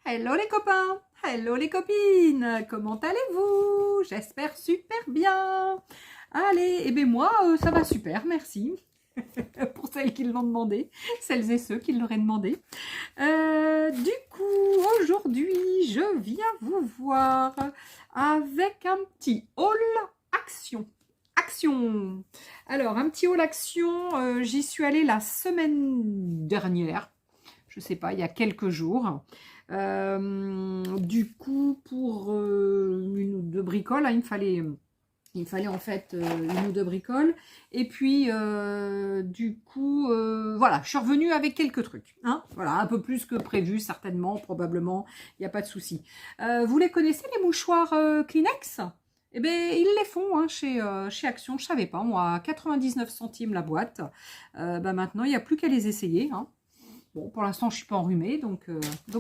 Hello les copains, hello les copines, comment allez-vous? J'espère super bien. Allez, eh bien moi, ça va super, merci. Pour celles qui l'ont demandé, celles et ceux qui l'auraient demandé. Du coup, aujourd'hui, je viens vous voir avec un petit haul action. Action. Alors, un petit haul action, j'y suis allée la semaine dernière. Je sais pas, il y a quelques jours. Du coup, pour une ou deux bricoles, hein, il me fallait en fait une ou deux bricoles. Et puis, du coup, voilà, je suis revenue avec quelques trucs. Hein, voilà, un peu plus que prévu, certainement, probablement, il n'y a pas de souci. Vous les connaissez, les mouchoirs Kleenex? Eh bien, ils les font hein, chez Action, je ne savais pas, moi, à 99 centimes la boîte. Bah, maintenant, il n'y a plus qu'à les essayer. Hein. Bon, pour l'instant, je ne suis pas enrhumée, donc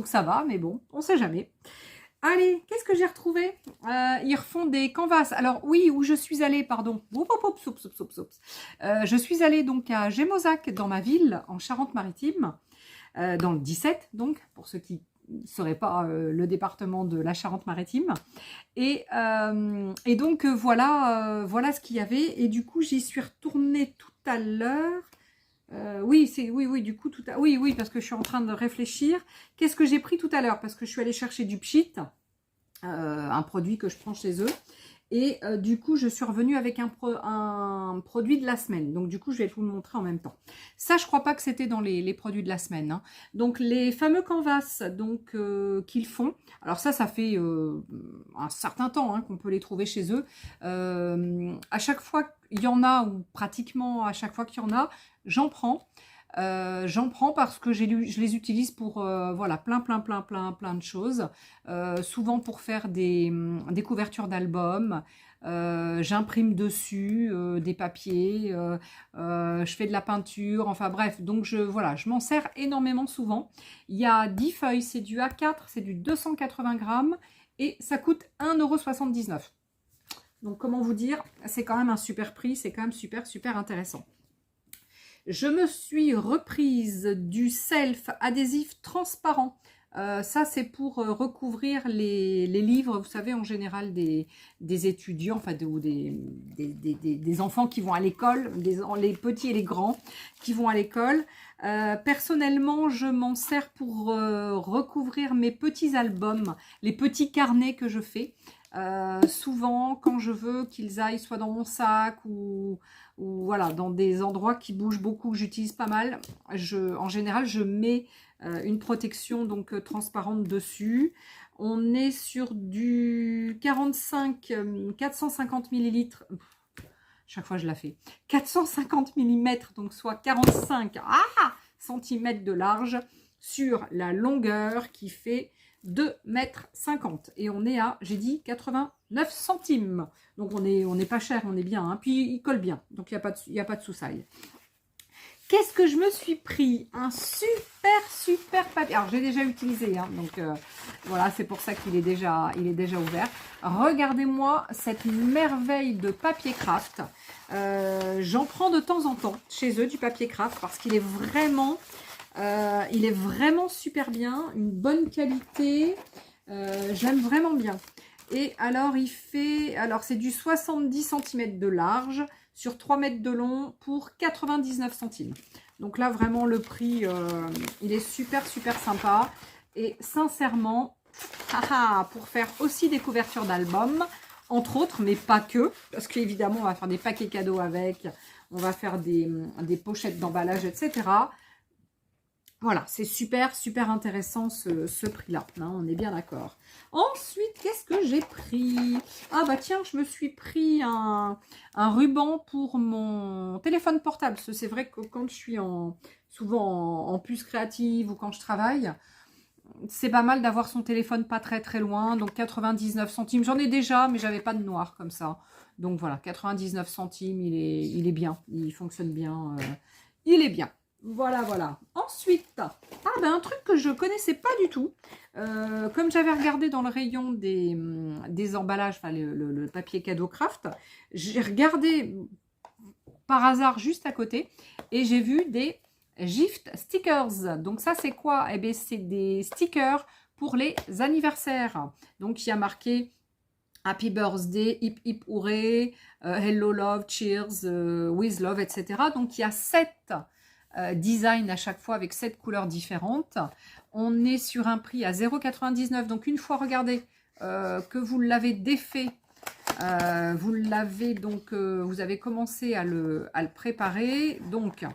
ça va, mais bon, on ne sait jamais. Allez, qu'est-ce que j'ai retrouvé? Ils refont des canvas. Alors oui, où je suis allée, pardon. Je suis allée donc à Gémozac, dans ma ville, en Charente-Maritime, dans le 17, donc, pour ceux qui ne sauraient pas le département de la Charente-Maritime. Et donc, voilà ce qu'il y avait. Et du coup, j'y suis retournée tout à l'heure. Oui, du coup, oui, parce que je suis en train de réfléchir. Qu'est-ce que j'ai pris tout à l'heure? Parce que je suis allée chercher du pchit, un produit que je prends chez eux. Et du coup, je suis revenue avec un produit de la semaine. Donc, du coup, je vais vous le montrer en même temps. Ça, je crois pas que c'était dans les produits de la semaine. Hein. Donc, les fameux canvas qu'ils font. Alors ça fait un certain temps hein, qu'on peut les trouver chez eux. À chaque fois qu'il y en a, ou pratiquement à chaque fois qu'il y en a, j'en prends. J'en prends parce que je les utilise pour voilà, plein de choses. Souvent pour faire des couvertures d'albums. J'imprime dessus des papiers. Je fais de la peinture. Enfin bref, donc voilà, je m'en sers énormément souvent. Il y a 10 feuilles, c'est du A4, c'est du 280 grammes et ça coûte 1,79 €. Donc comment vous dire, c'est quand même un super prix, c'est quand même super intéressant. Je me suis reprise du self adhésif transparent. Ça, c'est pour recouvrir les livres, vous savez, en général des étudiants, enfin, ou des enfants qui vont à l'école, les petits et les grands qui vont à l'école. Personnellement, je m'en sers pour recouvrir mes petits albums, les petits carnets que je fais. Souvent, quand je veux qu'ils aillent soit dans mon sac ou voilà, dans des endroits qui bougent beaucoup, que j'utilise pas mal, en général, je mets une protection donc transparente dessus. On est sur du 450 millilitres. Chaque fois, je la fais. 450 mm, donc soit 45 cm de large sur la longueur qui fait 2,50 m. Et on est à, j'ai dit, 89 centimes. Donc on est pas cher, on est bien. Hein. Puis il colle bien, donc il n'y a pas de sous-saille. Qu'est-ce que je me suis pris? Un super papier. Alors j'ai déjà utilisé, hein, donc voilà, c'est pour ça qu'il est déjà ouvert. Regardez-moi cette merveille de papier craft. J'en prends de temps en temps chez eux du papier craft parce qu'il est vraiment super bien, une bonne qualité. J'aime vraiment bien. Et alors c'est du 70 cm de large sur 3 mètres de long pour 99 centimes. Donc là vraiment le prix il est super sympa. Et sincèrement, pour faire aussi des couvertures d'albums, entre autres, mais pas que, parce qu'évidemment on va faire des paquets cadeaux avec, on va faire des pochettes d'emballage, etc. Voilà, c'est super intéressant ce prix-là, hein, on est bien d'accord. Ensuite, qu'est-ce que j'ai pris? Ah bah tiens, je me suis pris un ruban pour mon téléphone portable. C'est vrai que quand je suis souvent en puce créative ou quand je travaille, c'est pas mal d'avoir son téléphone pas très loin. Donc 99 centimes, j'en ai déjà, mais j'avais pas de noir comme ça. Donc voilà, 99 centimes, il est bien, il fonctionne bien, il est bien. Voilà. Ensuite, un truc que je connaissais pas du tout. Comme j'avais regardé dans le rayon des emballages, enfin le papier cadeau craft, j'ai regardé par hasard juste à côté et j'ai vu des gift stickers. Donc ça c'est quoi? Eh bien c'est des stickers pour les anniversaires. Donc, il y a marqué Happy Birthday, Hip Hip Hooray, Hello Love, Cheers, With Love, etc. Donc, il y a 7 designs à chaque fois avec 7 couleurs différentes. On est sur un prix à 0,99 €. Donc, une fois, regardez, que vous l'avez défait, vous avez commencé à le préparer. Donc,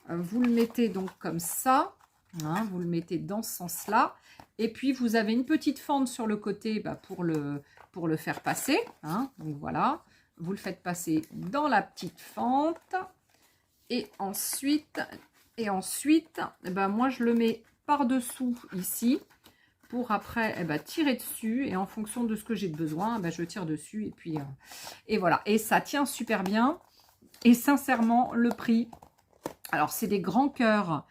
vous le mettez donc comme ça. Hein, vous le mettez dans ce sens-là. Et puis, vous avez une petite fente sur le côté pour le faire passer. Hein, donc, voilà. Vous le faites passer dans la petite fente. Et ensuite moi, je le mets par-dessous ici pour après tirer dessus. Et en fonction de ce que j'ai besoin, je tire dessus. Et puis, et voilà. Et ça tient super bien. Et sincèrement, le prix... Alors, c'est des grands cœurs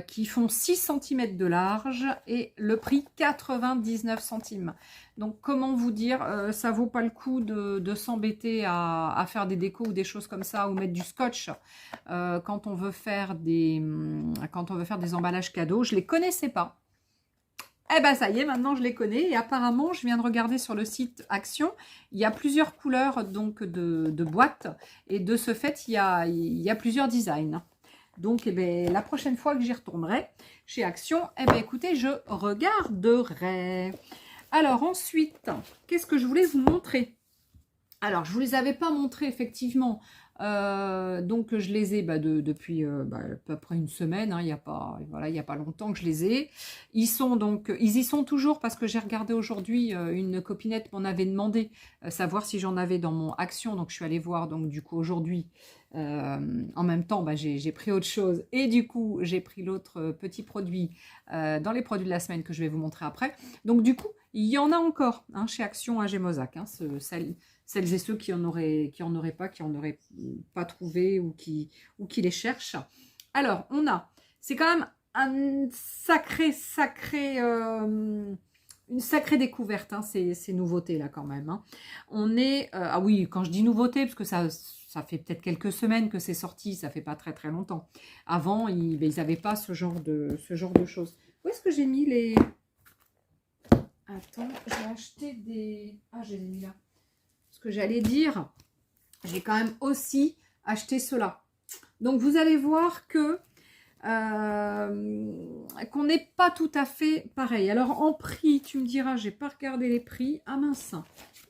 qui font 6 cm de large et le prix 99 centimes. Donc, comment vous dire, ça vaut pas le coup de s'embêter à faire des décos ou des choses comme ça ou mettre du scotch quand on veut faire des emballages cadeaux. Je les connaissais pas. Eh ben ça y est, maintenant je les connais et apparemment je viens de regarder sur le site Action, il y a plusieurs couleurs donc de boîtes et de ce fait il y a plusieurs designs. Donc la prochaine fois que j'y retournerai chez Action, écoutez, je regarderai. Alors ensuite, qu'est-ce que je voulais vous montrer? Alors je ne vous les avais pas montrés effectivement. Donc je les ai depuis à peu près une semaine, hein, il n'y a pas longtemps que je les ai. Ils y sont toujours parce que j'ai regardé aujourd'hui, une copinette m'en avait demandé savoir si j'en avais dans mon Action, donc je suis allée voir donc du coup aujourd'hui. En même temps, j'ai pris autre chose et du coup j'ai pris l'autre petit produit dans les produits de la semaine que je vais vous montrer après. Donc du coup il y en a encore hein, chez Action à Gémozac, hein, celles et ceux qui en auraient pas trouvé ou qui les cherchent. Alors on a, c'est quand même une sacrée découverte, hein, ces nouveautés là quand même. Hein. On est, ah oui, quand je dis nouveauté, parce que ça fait peut-être quelques semaines que c'est sorti, ça fait pas très très longtemps. Avant, ils n'avaient pas ce genre de choses. Où est-ce que j'ai mis les... Attends, j'ai acheté des... Ah, je les ai mis là. Ce que j'allais dire, j'ai quand même aussi acheté cela. Donc, vous allez voir que qu'on n'est pas tout à fait pareil. Alors, en prix, tu me diras, j'ai pas regardé les prix. Ah mince,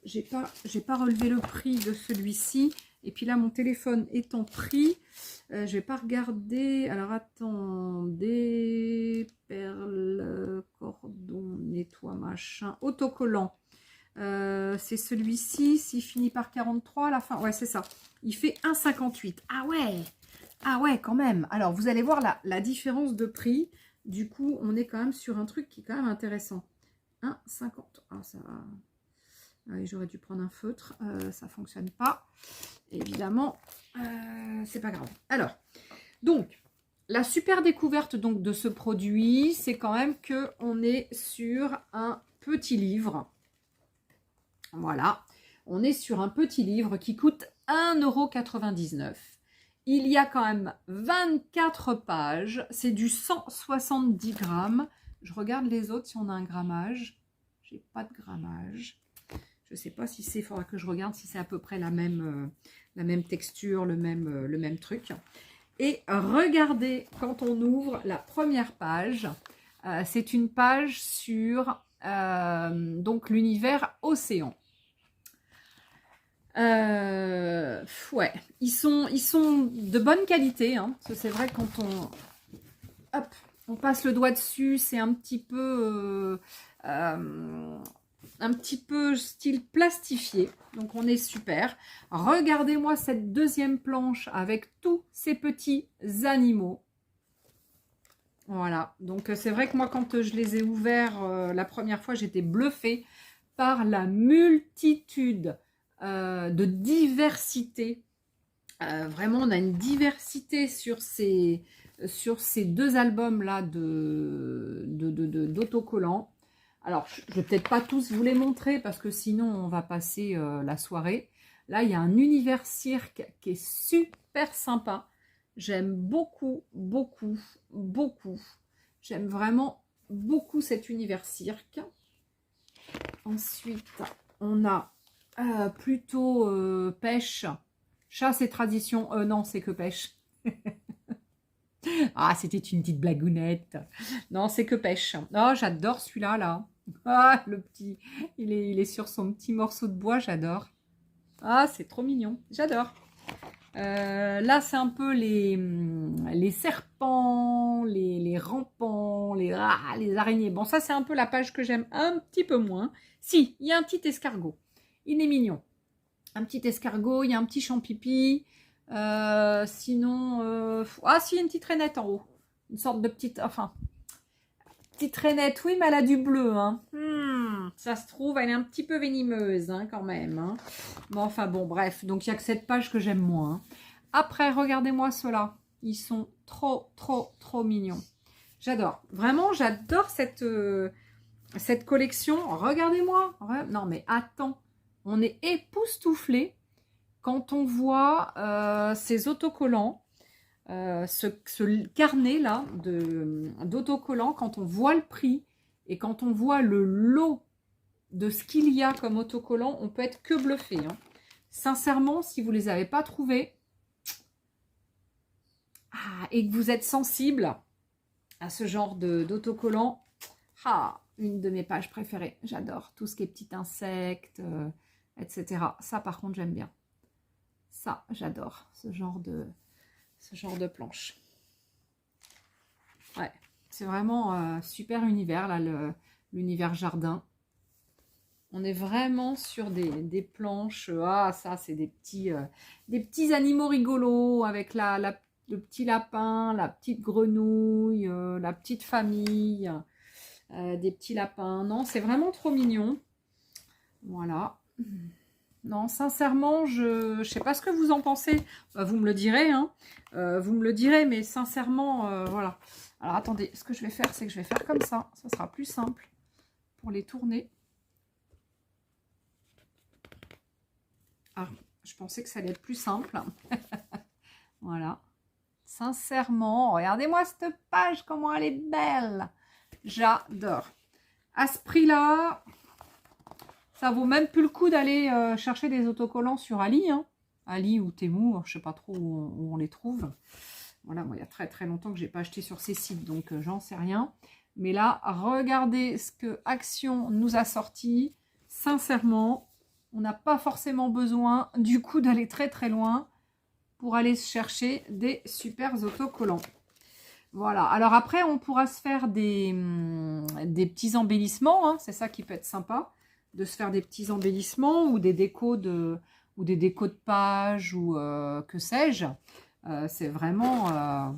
j'ai pas relevé le prix de celui-ci. Et puis là, mon téléphone est en prix. Je vais pas regarder. Alors, attendez. Perles, cordon, nettoie, machin. Autocollant. C'est celui-ci. S'il finit par 43 à la fin. Ouais, c'est ça. Il fait 1,58. Ah ouais. Ah ouais, quand même. Alors, vous allez voir la différence de prix. Du coup, on est quand même sur un truc qui est quand même intéressant. 1,50. Ah, ça... Ah oui, j'aurais dû prendre un feutre. Ça ne fonctionne pas. Évidemment, c'est pas grave. Alors, donc, la super découverte donc, de ce produit, c'est quand même qu'on est sur un petit livre. Voilà. On est sur un petit livre qui coûte 1,99 €. Il y a quand même 24 pages. C'est du 170 grammes. Je regarde les autres si on a un grammage. J'ai pas de grammage. Je ne sais pas si c'est... Il faudra que je regarde si c'est à peu près la même texture, le même truc. Et regardez, quand on ouvre la première page, c'est une page sur donc l'univers océan. Ouais, ils sont de bonne qualité. Hein, parce que c'est vrai quand on passe le doigt dessus, c'est un petit peu style plastifié. Donc on est super. Regardez-moi cette deuxième planche avec tous ces petits animaux. Voilà, donc c'est vrai que moi quand je les ai ouverts la première fois, j'étais bluffée par la multitude de diversité. Vraiment, on a une diversité sur ces deux albums-là d'autocollants. Alors, je ne vais peut-être pas tous vous les montrer parce que sinon, on va passer la soirée. Là, il y a un univers cirque qui est super sympa. J'aime beaucoup, beaucoup, beaucoup. J'aime vraiment beaucoup cet univers cirque. Ensuite, on a plutôt pêche. Chasse et tradition. Non, c'est que pêche. Ah, c'était une petite blagounette. Non, c'est que pêche. Oh, j'adore celui-là, là. Ah, le petit. Il est sur son petit morceau de bois, j'adore. Ah, c'est trop mignon. J'adore. Là, c'est un peu les serpents, les rampants, les araignées. Bon, ça, c'est un peu la page que j'aime un petit peu moins. Si, il y a un petit escargot. Il est mignon. Un petit escargot, il y a un petit champipi. Sinon, ah si, une petite rainette en haut. Une sorte de petite, enfin, petite rainette, oui, mais elle a du bleu. Hein. Ça se trouve, elle est un petit peu venimeuse hein, quand même. Hein. Mais enfin bon, bref. Donc, il n'y a que cette page que j'aime moins. Hein. Après, regardez-moi ceux-là. Ils sont trop, trop, trop mignons. J'adore. Vraiment, j'adore cette collection. Regardez-moi. Non, mais attends. On est époustouflés quand on voit ces autocollants, ce carnet-là d'autocollants, quand on voit le prix et quand on voit le lot de ce qu'il y a comme autocollants, on peut être que bluffé. Hein. Sincèrement, si vous ne les avez pas trouvés et que vous êtes sensible à ce genre d'autocollants, une de mes pages préférées. J'adore tout ce qui est petits insectes, etc. Ça, par contre, j'aime bien. Ça, j'adore ce genre de planche. Ouais, c'est vraiment super univers, là, l'univers jardin. On est vraiment sur des planches. Ah, ça, c'est des petits animaux rigolos avec le petit lapin, la petite grenouille, la petite famille, des petits lapins. Non, c'est vraiment trop mignon. Voilà. Non, sincèrement, je ne sais pas ce que vous en pensez. Vous me le direz, hein. Vous me le direz, mais sincèrement, voilà. Alors, attendez, ce que je vais faire, c'est que je vais faire comme ça. Ça sera plus simple pour les tourner. Ah, je pensais que ça allait être plus simple. Voilà. Sincèrement, regardez-moi cette page, comment elle est belle. J'adore. À ce prix-là, ça vaut même plus le coup d'aller chercher des autocollants sur Ali. Hein. Ali ou Temu, je ne sais pas trop où on les trouve. Voilà, moi, il y a très très longtemps que je n'ai pas acheté sur ces sites, donc j'en sais rien. Mais là, regardez ce que Action nous a sorti. Sincèrement, on n'a pas forcément besoin du coup d'aller très très loin pour aller chercher des super autocollants. Voilà, alors après, on pourra se faire des petits embellissements. Hein. C'est ça qui peut être sympa, de se faire des petits embellissements ou des décos de page ou que sais-je. C'est vraiment...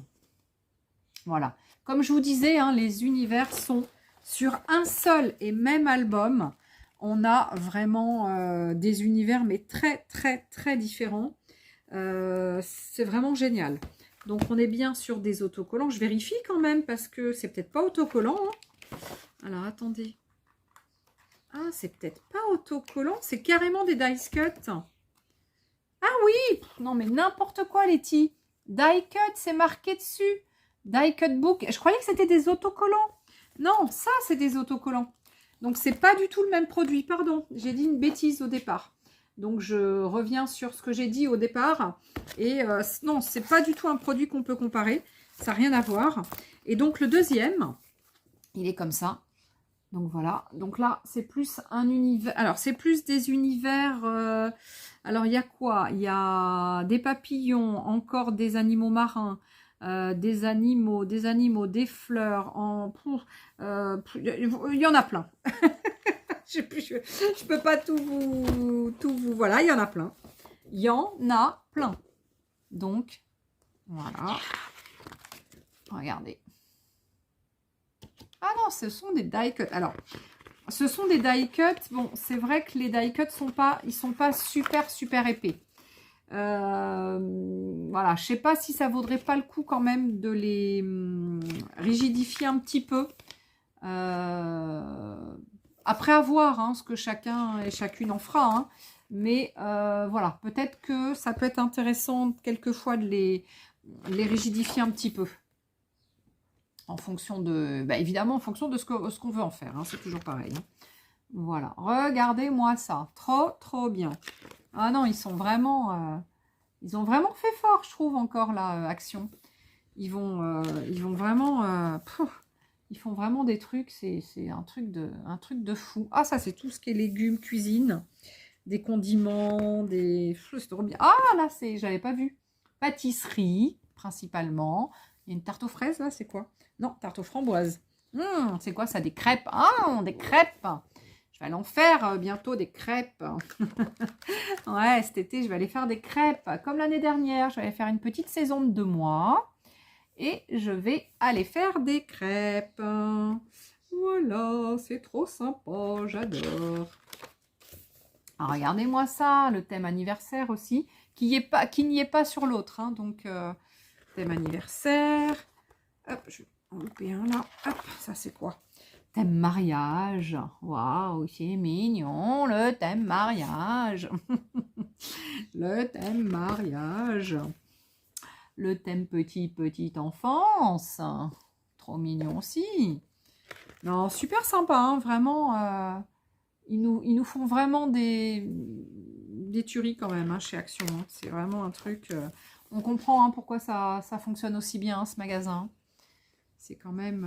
voilà. Comme je vous disais, hein, les univers sont sur un seul et même album. On a vraiment des univers, mais très, très, très différents. C'est vraiment génial. Donc, on est bien sur des autocollants. Je vérifie quand même parce que c'est peut-être pas autocollant. Hein. Alors, attendez. Ah, c'est peut-être pas autocollant. C'est carrément des dice cut. Ah oui! Non, mais n'importe quoi, Letty. Die cut, c'est marqué dessus. Die cut book. Je croyais que c'était des autocollants. Non, ça, c'est des autocollants. Donc, c'est pas du tout le même produit. Pardon, j'ai dit une bêtise au départ. Donc, je reviens sur ce que j'ai dit au départ. Et non, c'est pas du tout un produit qu'on peut comparer. Ça n'a rien à voir. Et donc, le deuxième, il est comme ça. Donc, voilà. Donc là, c'est plus un univers. Alors, c'est plus des univers... alors, il y a quoi? Il y a des papillons, encore des animaux marins, des animaux, des fleurs. Il y en a plein. Je peux pas tout vous... Voilà, il y en a plein. Il y en a plein. Donc, voilà. Regardez. Ah non, ce sont des die cuts. Alors, ce sont des die cuts. Bon, c'est vrai que les die cuts sont pas super, super épais. Voilà, je sais pas si ça vaudrait pas le coup quand même de les rigidifier un petit peu. Après avoir hein, ce que chacun et chacune en fera. Hein. Mais voilà, peut-être que ça peut être intéressant quelquefois de les rigidifier un petit peu. En fonction de, bah, évidemment, en fonction de ce qu'on veut en faire. Hein, c'est toujours pareil. Hein. Voilà. Regardez-moi ça. Trop, trop bien. Ah non, ils ont vraiment fait fort, je trouve, encore, là, Action. Ils vont vraiment... ils font vraiment des trucs. C'est un truc de fou. Ah, ça, c'est tout ce qui est légumes, cuisine. Des condiments, des... C'est trop bien. Ah, là, j'avais pas vu. Pâtisserie, principalement. Il y a une tarte aux fraises, là, c'est quoi? Non, tarte aux framboises. C'est quoi ça? Des crêpes. Ah, des crêpes. Je vais aller en faire bientôt des crêpes. Ouais, cet été, je vais aller faire des crêpes. Comme l'année dernière, je vais aller faire une petite saison de 2 mois. Et je vais aller faire des crêpes. Voilà, c'est trop sympa, j'adore. Ah, regardez-moi ça, le thème anniversaire aussi, qui n'y est pas sur l'autre. Hein, donc, thème anniversaire. Hop, je vais en louper un là. Hop, ça c'est quoi? Thème mariage. Waouh, c'est mignon, le thème mariage. Le thème mariage. Le thème petite enfance. Trop mignon aussi. Non, super sympa, hein, vraiment. Ils nous font vraiment des tueries quand même, hein, chez Action. Hein. C'est vraiment un truc... on comprend hein, pourquoi ça fonctionne aussi bien, ce magasin. C'est quand même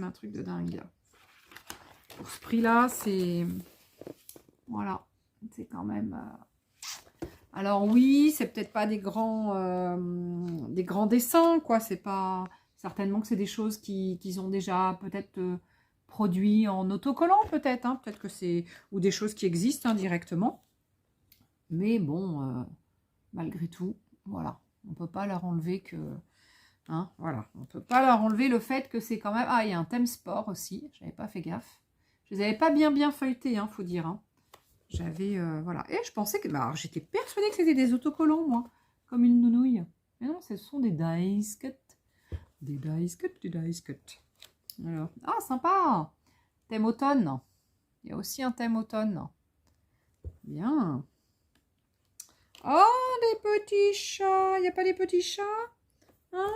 un truc de dingue. Pour ce prix-là, c'est... Voilà. C'est quand même... Alors oui, c'est peut-être pas des grands dessins, quoi. C'est pas... Certainement que c'est des choses qu'ils ont déjà peut-être... produits en autocollant peut-être, hein, peut-être que c'est, ou des choses qui existent hein, directement. Mais bon, malgré tout, voilà, on peut pas leur enlever que, hein, voilà, on peut pas leur enlever le fait que c'est quand même, ah, il y a un thème sport aussi, j'avais pas fait gaffe, je les avais pas bien feuilletés, hein, faut dire, hein. J'avais, voilà, et je pensais que, bah, j'étais persuadée que c'était des autocollants, moi, comme une nounouille, mais non, ce sont des dice cut, des dice cut. Alors, ah, sympa! Thème automne. Il y a aussi un thème automne. Bien. Oh, des petits chats. Il n'y a pas des petits chats? Hein?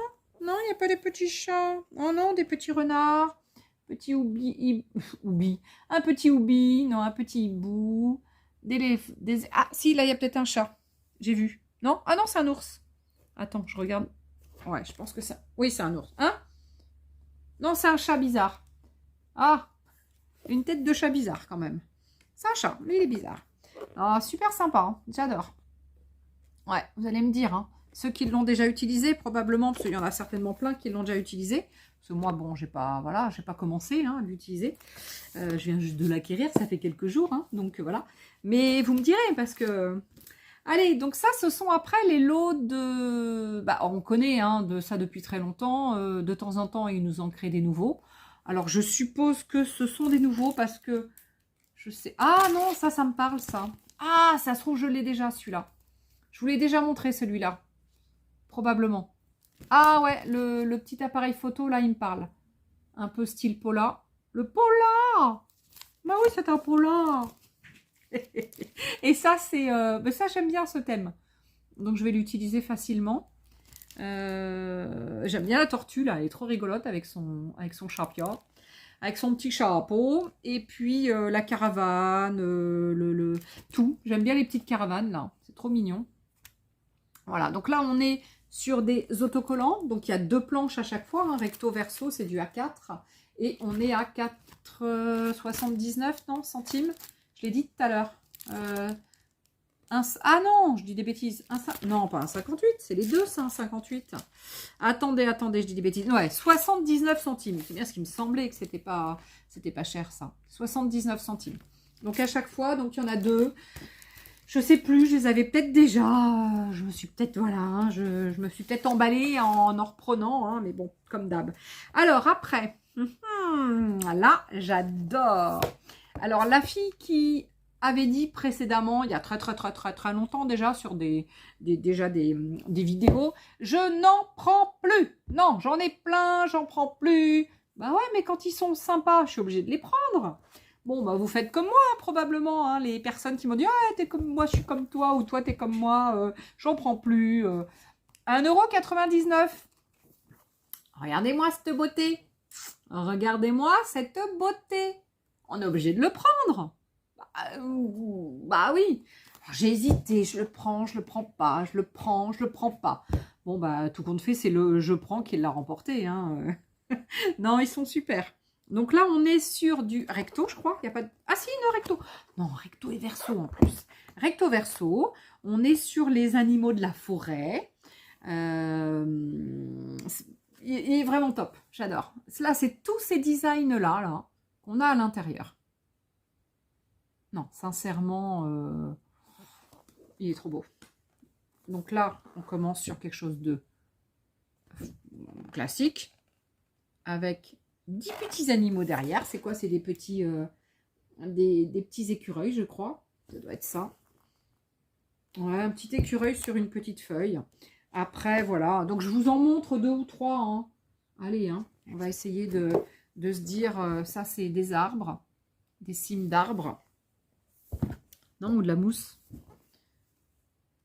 Non, il n'y a pas des petits chats. Oh non, des petits renards. Petit oubi. Oubi. Un petit oubi. Non, un petit hibou. Ah, si, là, il y a peut-être un chat. J'ai vu. Non? Ah non, c'est un ours. Attends, je regarde. Ouais, je pense que ça... Oui, c'est un ours. Hein? Non, c'est un chat bizarre. Ah, une tête de chat bizarre quand même. C'est un chat, mais il est bizarre. Ah, super sympa, hein, j'adore. Ouais, vous allez me dire, hein, ceux qui l'ont déjà utilisé, probablement, parce qu'il y en a certainement plein qui l'ont déjà utilisé. Parce que moi, bon, j'ai pas commencé hein, à l'utiliser. Je viens juste de l'acquérir, ça fait quelques jours, hein, donc voilà. Mais vous me direz, parce que... Allez, donc ça, ce sont après les lots de... Bah, on connaît hein, de ça depuis très longtemps. De temps en temps, ils nous en créent des nouveaux. Alors, je suppose que ce sont des nouveaux parce que je sais... Ah non, ça me parle, ça. Ah, ça se trouve, je l'ai déjà, celui-là. Je vous l'ai déjà montré, celui-là. Probablement. Ah ouais, le petit appareil photo, là, il me parle. Un peu style Pola. Le Pola! Bah oui, c'est un Pola. Et ça, c'est... ça, j'aime bien ce thème. Donc, je vais l'utiliser facilement. J'aime bien la tortue là, elle est trop rigolote avec son chapeau, avec son petit chapeau, et puis la caravane, tout. J'aime bien les petites caravanes là, c'est trop mignon. Voilà, donc là on est sur des autocollants, donc il y a 2 planches à chaque fois, hein, recto verso, c'est du A4, et on est à 4,79 non, centimes, je l'ai dit tout à l'heure. Ah non, je dis des bêtises. Non, pas un 58, c'est les deux, c'est un 58. Attendez, je dis des bêtises. Ouais, 79 centimes. C'est bien ce qui me semblait que c'était pas cher, ça. 79 centimes. Donc, à chaque fois, donc il y en a 2. Je sais plus, je les avais peut-être déjà. Je me suis peut-être, voilà, hein, je me suis peut-être emballée en reprenant, hein, mais bon, comme d'hab. Alors, après, là, j'adore. Alors, la fille qui... avait dit précédemment, il y a très longtemps déjà, sur des vidéos, je n'en prends plus. Non, j'en ai plein, j'en prends plus. Bah ouais, mais quand ils sont sympas, je suis obligée de les prendre. Bon, bah vous faites comme moi, probablement, hein, les personnes qui m'ont dit, ah, t'es comme moi, je suis comme toi, ou toi, t'es comme moi, j'en prends plus. 1,99 €. Regardez-moi cette beauté. Regardez-moi cette beauté. On est obligé de le prendre. Bah oui. J'ai hésité, je le prends pas, je le prends pas. Bon, bah, tout compte fait, c'est le je prends qui l'a remporté. Hein. Non, ils sont super. Donc là, on est sur du recto, je crois. Il y a pas de... Ah si, non, recto. Non, recto et verso en plus. Recto, verso. On est sur les animaux de la forêt. Il est vraiment top. J'adore. Là, c'est tous ces designs-là là, qu'on a à l'intérieur. Non, sincèrement, il est trop beau. Donc là, on commence sur quelque chose de classique, avec 10 petits animaux derrière. C'est quoi? C'est des petits écureuils, je crois. Ça doit être ça. Ouais, un petit écureuil sur une petite feuille. Après, voilà. Donc, je vous en montre 2 ou 3. Hein. Allez, hein. On va essayer de se dire, ça, c'est des arbres, des cimes d'arbres. Non, ou de la mousse.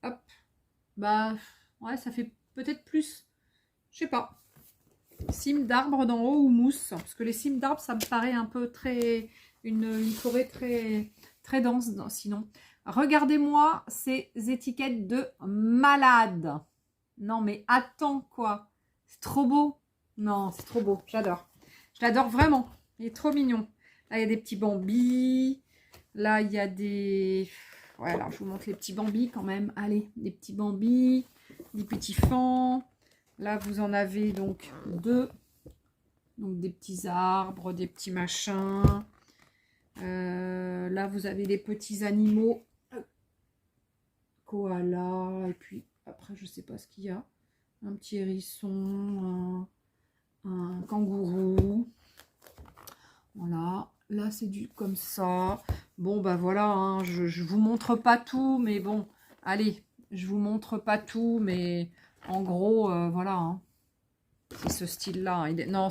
Hop. Bah, ouais, ça fait peut-être plus. Je sais pas. Cimes d'arbres d'en haut ou mousse. Parce que les cimes d'arbres, ça me paraît un peu très... Une forêt très, très dense, sinon. Regardez-moi ces étiquettes de malade. Non, mais attends, quoi. C'est trop beau. Non, c'est trop beau. J'adore. Je l'adore vraiment. Il est trop mignon. Là, il y a des petits bambis. Là, il y a des... Ouais, alors, je vous montre les petits bambis quand même. Allez, des petits bambis, des petits fans. Là, vous en avez donc 2. Donc, des petits arbres, des petits machins. Là, vous avez des petits animaux. Koala. Et puis, après, je sais pas ce qu'il y a. Un petit hérisson. Un kangourou. Voilà. Là, c'est du comme ça. Bon, bah voilà. Hein, je vous montre pas tout. Mais bon, allez. Je vous montre pas tout. Mais en gros, voilà. Hein. C'est ce style-là. Hein. Non,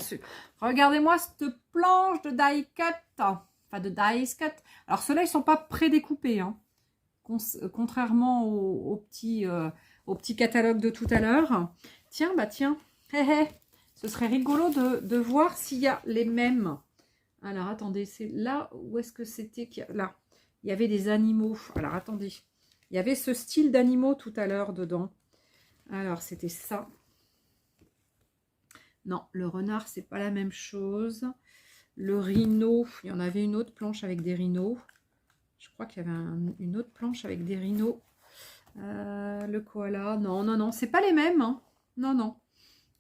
regardez-moi cette planche de die cut. Enfin, de dice cut. Alors, ceux-là, ils sont pas prédécoupés. Hein. Contrairement au petit catalogue de tout à l'heure. Tiens, bah tiens. Ce serait rigolo de voir s'il y a les mêmes. Alors, attendez. C'est là où est-ce que c'était là. Il y avait des animaux. Alors, attendez. Il y avait ce style d'animaux tout à l'heure dedans. Alors, c'était ça. Non, le renard, c'est pas la même chose. Le rhino, il y en avait une autre planche avec des rhinos. Je crois qu'il y avait une autre planche avec des rhinos. Le koala, non, non, non, c'est pas les mêmes. Hein. Non, non.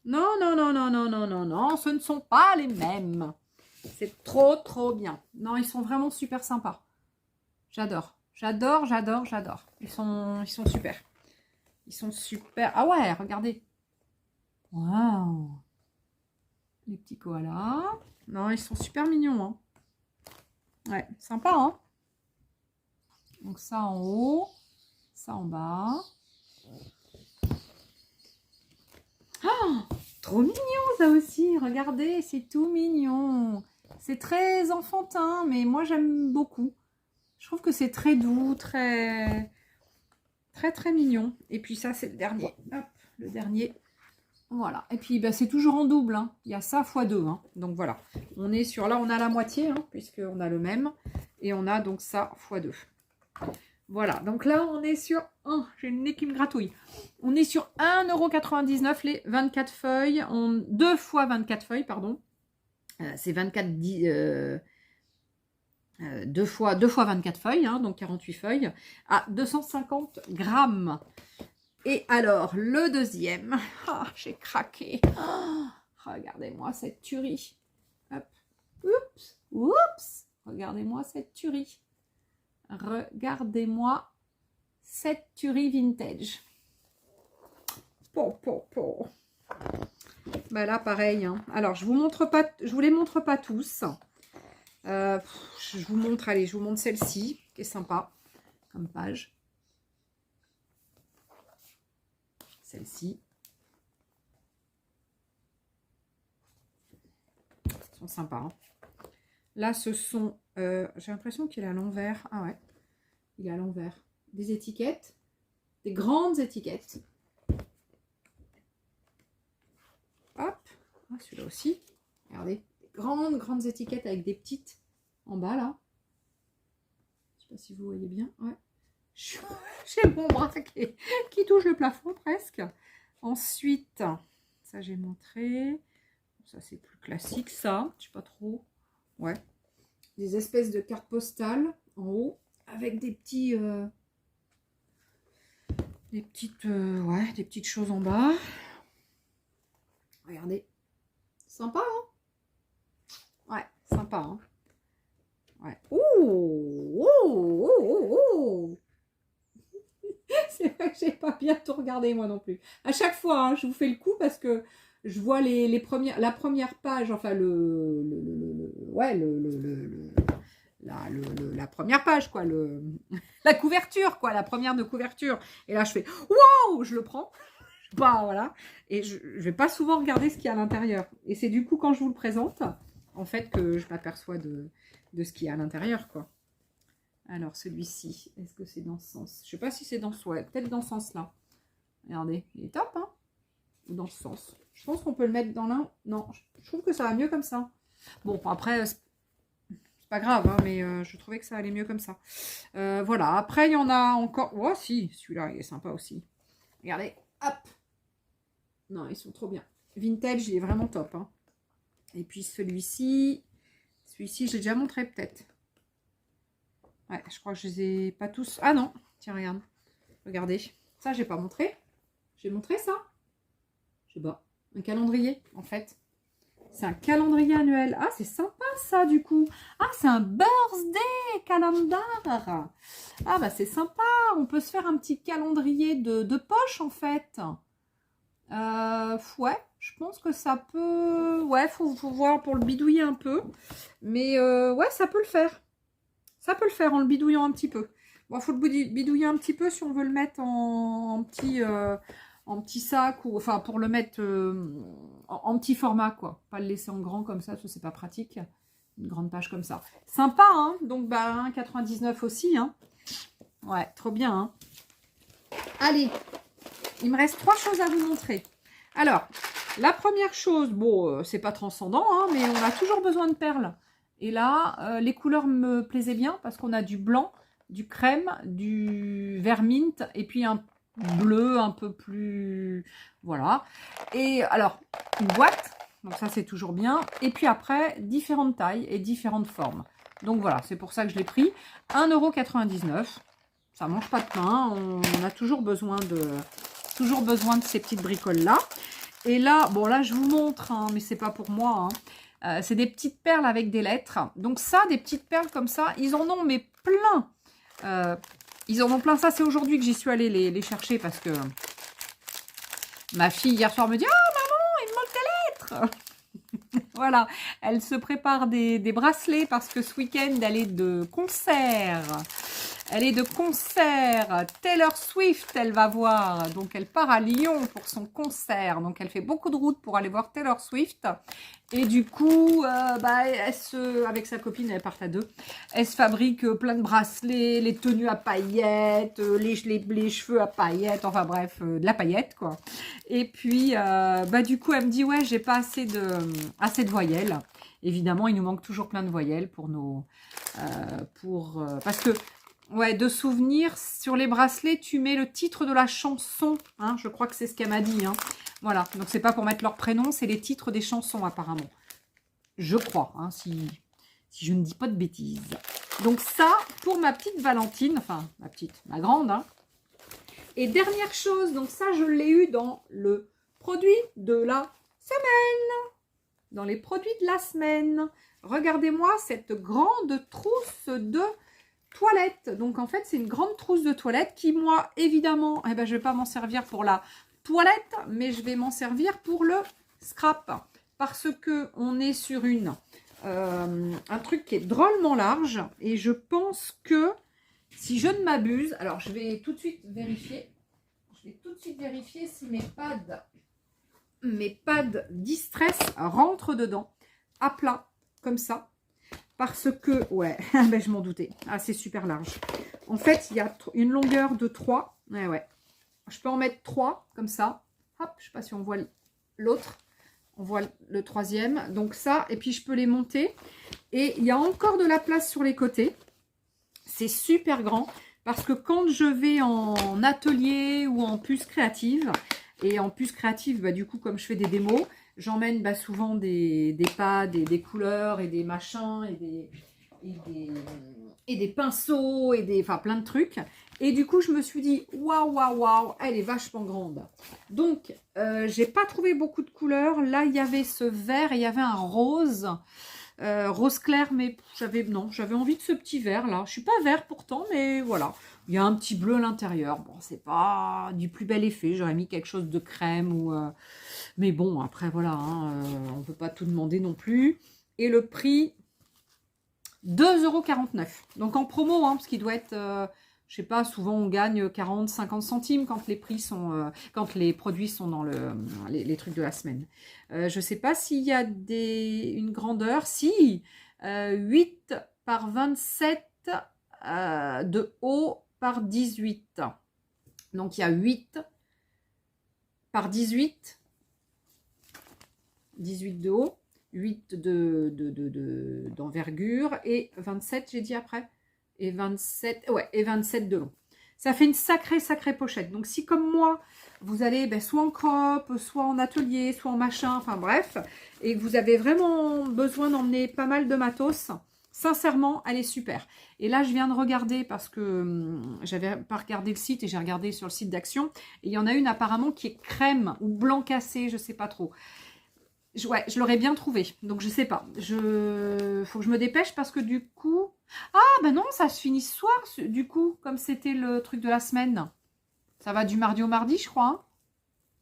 Non, non, non, non, non, non, non, non, ce ne sont pas les mêmes. C'est trop, trop bien. Non, ils sont vraiment super sympas. J'adore. J'adore, j'adore, j'adore. Ils sont super. Ils sont super. Ah ouais, regardez. Waouh. Les petits koalas. Non, ils sont super mignons. Hein. Ouais, sympa, hein. Donc ça en haut, ça en bas. Ah, trop mignon ça aussi. Regardez, c'est tout mignon. C'est très enfantin, mais moi j'aime beaucoup. Je trouve que c'est très doux, très, très, très mignon. Et puis ça, c'est le dernier. Hop, le dernier. Voilà. Et puis, bah, c'est toujours en double. Hein. Il y a ça x2. Hein. Donc, voilà. On est sur... Là, on a la moitié, hein, puisqu'on a le même. Et on a donc ça x2. Voilà. Donc là, on est sur... Oh, j'ai le nez qui me gratouille. On est sur 1,99 € les 24 feuilles. 2 fois 24 feuilles, pardon. C'est 24... 2 fois 24 feuilles, hein, donc 48 feuilles, à 250 grammes. Et alors, le deuxième, oh, j'ai craqué. Oh, regardez-moi cette tuerie. Hop. Oups, oups. Regardez-moi cette tuerie. Regardez-moi cette tuerie vintage. Bah là, pareil. Hein. Alors, je vous les montre pas tous. Je vous montre, allez, je vous montre celle-ci, qui est sympa, comme page. Celle-ci. Ils sont sympas. Hein. Là, ce sont... j'ai l'impression qu'il est à l'envers. Ah ouais, il est à l'envers. Des étiquettes. Des grandes étiquettes. Hop. Ah, celui-là aussi. Regardez, grandes étiquettes avec des petites en bas là. Je sais pas si vous voyez bien. Ouais. J'ai mon bras qui touche le plafond presque. Ensuite, ça j'ai montré. Ça c'est plus classique ça. Je sais pas trop. Ouais. Des espèces de cartes postales en haut avec des petits des petites choses en bas. Regardez. Sympa, hein? Ouais, sympa, hein? Ouais. Ouh, ouh, ouh, ouh. C'est vrai que j'ai pas bien tout regardé moi non plus. À chaque fois, hein, je vous fais le coup parce que je vois les premières, la première page, enfin la première page, quoi, la couverture, quoi, la première de couverture. Et là, je fais waouh, je le prends. Bah voilà. Et je vais pas souvent regarder ce qu'il y a à l'intérieur. Et c'est du coup quand je vous le présente, en fait, que je m'aperçois de ce qu'il y a à l'intérieur, quoi. Alors celui-ci, est-ce que c'est dans ce sens? Je sais pas si c'est dans ce, ouais, peut-être dans ce sens-là. Regardez, il est top, hein? Ou dans ce sens. Je pense qu'on peut le mettre dans l'un. Non, je trouve que ça va mieux comme ça. Bon, après, c'est pas grave, hein, mais je trouvais que ça allait mieux comme ça. Voilà, après, il y en a encore. Oh, si, celui-là, il est sympa aussi. Regardez, hop. Non, ils sont trop bien. Vintage, il est vraiment top, hein. Et puis celui-ci, je l'ai déjà montré peut-être. Ouais, je crois que je les ai pas tous. Ah non, tiens, regarde. Regardez. Ça, j'ai pas montré. J'ai montré ça. Je sais pas. Un calendrier, en fait. C'est un calendrier annuel. Ah, c'est sympa, ça, du coup. Ah, c'est un birthday calendar. Ah, bah, c'est sympa. On peut se faire un petit calendrier de poche, en fait. Ouais, je pense que ça peut... Ouais, faut voir pour le bidouiller un peu. Mais ouais, ça peut le faire. Ça peut le faire en le bidouillant un petit peu. Bon, il faut le bidouiller un petit peu si on veut le mettre en petit sac. Ou enfin, pour le mettre en petit format, quoi. Pas le laisser en grand comme ça, c'est pas pratique. Une grande page comme ça. Sympa, hein? Donc, bah, 1,99 aussi, hein? Ouais, trop bien, hein? Allez, il me reste 3 choses à vous montrer. Alors, la première chose, bon, c'est pas transcendant, hein, mais on a toujours besoin de perles. Et là, les couleurs me plaisaient bien parce qu'on a du blanc, du crème, du vert mint et puis un bleu un peu plus... Voilà. Et alors, une boîte, donc ça c'est toujours bien. Et puis après, différentes tailles et différentes formes. Donc voilà, c'est pour ça que je l'ai pris. 1,99 €. Ça mange pas de pain. On a toujours besoin de ces petites bricoles-là. Et là, bon là je vous montre, hein, mais c'est pas pour moi, hein. C'est des petites perles avec des lettres. Donc ça, des petites perles comme ça, ils en ont mais plein. Ils en ont plein. Ça, c'est aujourd'hui que j'y suis allée les chercher parce que ma fille hier soir me dit « Ah maman, il me manque des lettres !» Voilà, elle se prépare des bracelets parce que ce week-end, elle est de concert. Elle est de concert. Taylor Swift, elle va voir. Donc, elle part à Lyon pour son concert. Donc, elle fait beaucoup de route pour aller voir Taylor Swift. Et du coup, avec sa copine, elle part à deux. Elle se fabrique plein de bracelets, les tenues à paillettes, les cheveux à paillettes. Enfin, bref, de la paillette, quoi. Et puis, du coup, elle me dit, ouais, j'ai pas assez de voyelles. Évidemment, il nous manque toujours plein de voyelles pour nos... parce que... Ouais, de souvenirs, sur les bracelets, tu mets le titre de la chanson. Hein, je crois que c'est ce qu'elle m'a dit. Hein. Voilà, donc c'est pas pour mettre leur prénom, c'est les titres des chansons apparemment. Je crois, hein, si je ne dis pas de bêtises. Donc ça, pour ma petite Valentine, enfin ma grande. Hein. Et dernière chose, donc ça je l'ai eu dans le produit de la semaine. Dans les produits de la semaine. Regardez-moi cette grande trousse de... toilette. Donc en fait c'est une grande trousse de toilette qui moi évidemment je vais pas m'en servir pour la toilette mais je vais m'en servir pour le scrap parce que on est sur un truc qui est drôlement large et je pense que si je ne m'abuse, alors je vais tout de suite vérifier si mes pads Distress rentrent dedans à plat comme ça. Parce que, ouais, je m'en doutais. Ah, c'est super large. En fait, il y a une longueur de 3. Ouais. Je peux en mettre 3, comme ça. Hop, je ne sais pas si on voit l'autre. On voit le troisième. Donc ça, et puis je peux les monter. Et il y a encore de la place sur les côtés. C'est super grand. Parce que quand je vais en atelier ou en puce créative, et en puce créative, bah, du coup, comme je fais des démos, j'emmène bah, souvent des pads, des couleurs et des machins et des pinceaux et enfin plein de trucs. Et du coup, je me suis dit, waouh, waouh, waouh, elle est vachement grande. Donc, j'ai pas trouvé beaucoup de couleurs. Là, il y avait ce vert et il y avait un rose. Rose clair, mais j'avais envie de ce petit vert là. Je suis pas vert pourtant, mais voilà. Il y a un petit bleu à l'intérieur. Bon, c'est pas du plus bel effet. J'aurais mis quelque chose de crème ou. Mais bon, après voilà, hein, on peut pas tout demander non plus. Et le prix 2,49 €. Donc en promo, hein, parce qu'il doit être. Je sais pas, souvent on gagne 40, 50 centimes quand les prix sont, quand les produits sont dans les trucs de la semaine. Je sais pas s'il y a une grandeur. Si, 8 par 27 de haut par 18. Donc il y a 8 par 18, 18 de haut, 8 d'envergure et 27, j'ai dit après. Et 27, ouais, et 27 de long. Ça fait une sacrée pochette. Donc, si comme moi, vous allez ben, soit en crop, soit en atelier, soit en machin, enfin bref, et que vous avez vraiment besoin d'emmener pas mal de matos, sincèrement, elle est super. Et là, je viens de regarder parce que j'avais pas regardé le site et j'ai regardé sur le site d'Action. Et il y en a une apparemment qui est crème ou blanc cassé, je sais pas trop. Ouais, je l'aurais bien trouvé. Donc, je sais pas. Faut que je me dépêche parce que du coup... Ah, ben non, ça se finit ce soir, du coup, comme c'était le truc de la semaine. Ça va du mardi au mardi, je crois. Hein.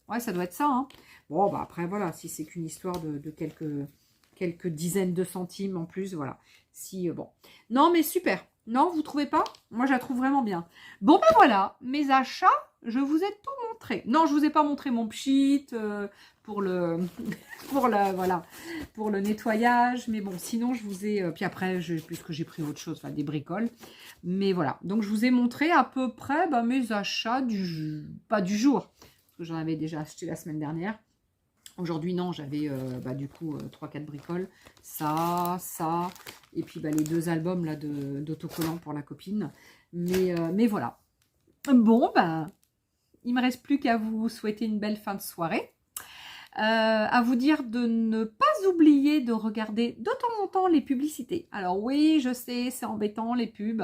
Ouais, ça doit être ça. Hein. Bon, bah après, voilà, si c'est qu'une histoire de quelques dizaines de centimes en plus, voilà. Si, bon. Non, mais super. Non, vous trouvez pas? Moi, je la trouve vraiment bien. Bon, ben voilà, mes achats, je vous ai tout montré. Non, je vous ai pas montré mon pchit pour le voilà, pour le nettoyage. Mais bon, sinon, je vous ai... puis après, puisque j'ai pris autre chose, enfin, des bricoles. Mais voilà, donc je vous ai montré à peu près bah, mes achats pas du jour. Parce que j'en avais déjà acheté la semaine dernière. Aujourd'hui, non, j'avais bah, du coup 3-4 bricoles. Ça, et puis bah, les 2 albums là d'autocollants pour la copine. Mais voilà. Bon, bah, il ne me reste plus qu'à vous souhaiter une belle fin de soirée. À vous dire de ne pas oublier de regarder de temps en temps les publicités. Alors oui, je sais, c'est embêtant les pubs,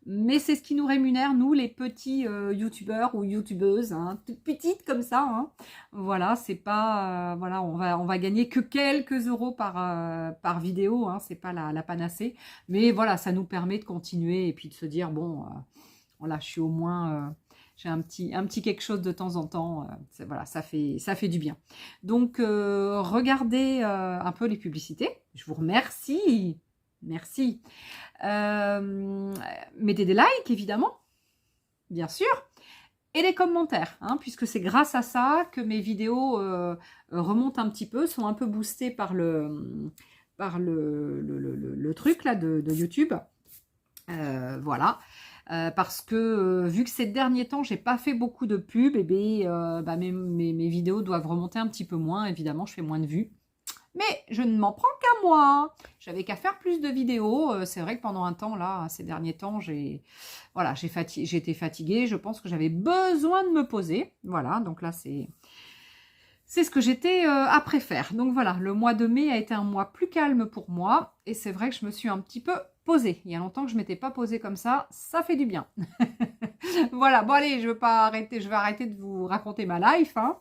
mais c'est ce qui nous rémunère, nous les petits youtubeurs ou youtubeuses, hein, toutes petites comme ça. Hein. Voilà, c'est pas, voilà, on va gagner que quelques euros par vidéo, hein, c'est pas la panacée, mais voilà, ça nous permet de continuer et puis de se dire bon, voilà, je suis au moins j'ai un petit quelque chose de temps en temps. Voilà, ça fait du bien. Donc, regardez un peu les publicités. Je vous remercie. Merci. Mettez des likes, évidemment. Bien sûr. Et les commentaires, hein, puisque c'est grâce à ça que mes vidéos remontent un petit peu, sont un peu boostées par le truc là de YouTube. Voilà. Parce que vu que ces derniers temps j'ai pas fait beaucoup de pubs, et bah, mes vidéos doivent remonter un petit peu moins, évidemment je fais moins de vues. Mais je ne m'en prends qu'à moi. J'avais qu'à faire plus de vidéos. C'est vrai que pendant un temps, là, ces derniers temps, j'ai été fatiguée. Je pense que j'avais besoin de me poser. Voilà, donc là, c'est ce que j'étais après faire. Donc voilà, le mois de mai a été un mois plus calme pour moi. Et c'est vrai que je me suis un petit peu posée. Il y a longtemps que je ne m'étais pas posée comme ça. Ça fait du bien. Voilà, bon allez, je vais arrêter de vous raconter ma life. Hein.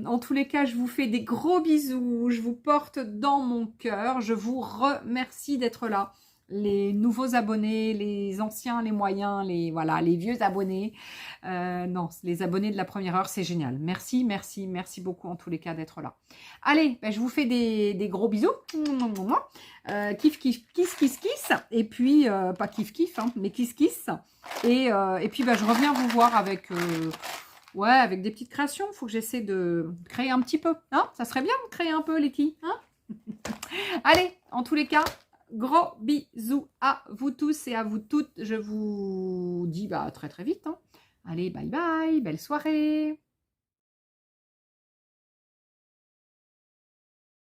En tous les cas, je vous fais des gros bisous. Je vous porte dans mon cœur. Je vous remercie d'être là. Les nouveaux abonnés, les anciens, les moyens, les vieux abonnés. Non, les abonnés de la première heure, c'est génial. Merci, merci, merci beaucoup en tous les cas d'être là. Allez, ben, je vous fais des gros bisous. Kiff, kiff, kiss, kiss, kiss. Et puis, pas kiff, kiff, hein, mais kiss, kiss. Et puis, ben, je reviens vous voir avec... ouais, avec des petites créations. Il faut que j'essaie de créer un petit peu. Hein, ça serait bien de créer un peu, les filles. Hein. Allez, en tous les cas... Gros bisous à vous tous et à vous toutes. Je vous dis bah, très très vite. Hein. Allez, bye bye, belle soirée.